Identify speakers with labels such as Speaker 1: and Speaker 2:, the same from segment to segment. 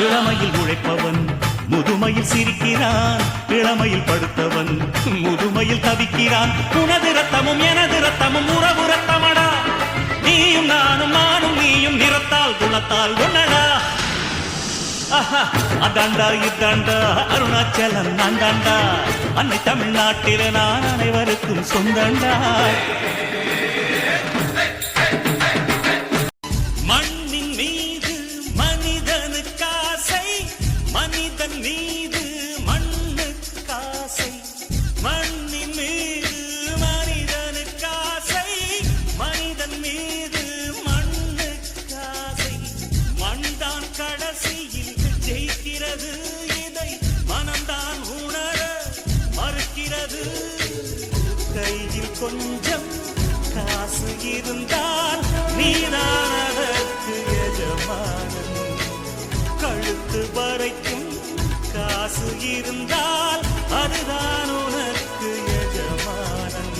Speaker 1: இளமையில் உழைப்பவன் முதுமையில் சிரிக்கிறான், இளமையில் படுத்தவன் முதுமையில் தவிக்கிறான். உனது ரத்தமும் எனது ரத்தமும் உறவு ரத்தமடா, நீயும் நானும் நானும் நீயும் நிறத்தால் குணத்தால் ஒன்னடா. அதாண்டா இதாண்டா அருணாச்சலம் நான் தாண்டா, அன்னை தமிழ்நாட்டில நான் அனைவருக்கும் சொந்தண்டா. மண்ணின் மீது மனிதனுக்காசை, மனிதன் மீது மண்ணுக்காசை. மண்ணின் மீது மனிதனுக்காசை, மனிதன் மீது மண்ணுக்காசை. மண்தான் கடைசியில் ஜெயிக்கிறது, இதை மனம்தான் உணர மறுக்கிறது. கையில் கொஞ்சம் காசு இருந்தால் நீதான் அதற்கு எஜமானன். கழுத்து வரைக்கும் காசு இருந்தால் அதுதான் உனக்கு எஜமானன்.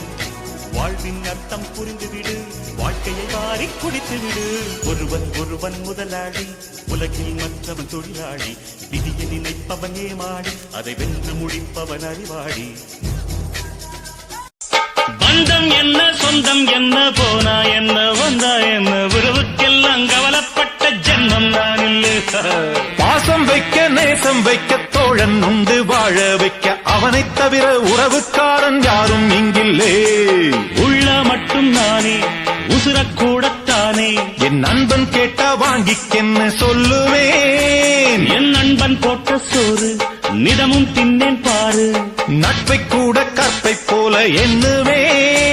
Speaker 1: வாழ்வின் அர்த்தம் புரிந்துவிடு, வாழ்க்கையை வாரி குடித்துவிடு. ஒருவன் ஒருவன் முதலாளி, உலகில் மற்றவன் தொழிலாளி. விதியை நினைப்பவன் ஏமாடி, அதை வென்று முடிப்பவன் அறிவாளி. பந்தம் என்ன சொந்தம் என்ன, போனா என்ன வந்தா என்ன, உறவுக்கெல்லாம் கவலைப்பட்ட ஜென்மம் நான் இல்லை.
Speaker 2: பாசம் வைக்க நேசம் வைக்க தோழன் உண்டு, வாழ வைக்க அவனைத் தவிர உறவுக்காரன் யாரும் இங்கில்லே.
Speaker 1: உள்ள மட்டும் நானே உசுரக்கூடத்தானே,
Speaker 2: என் நண்பன் கேட்டா வாங்கிக்கென்னு சொல்லுவேன்.
Speaker 1: என் நண்பன் போட்ட சோறு நிதமும் தின்னேன் பாரு.
Speaker 2: நட்பை கூட கற்பை போல எண்ணுவேன்.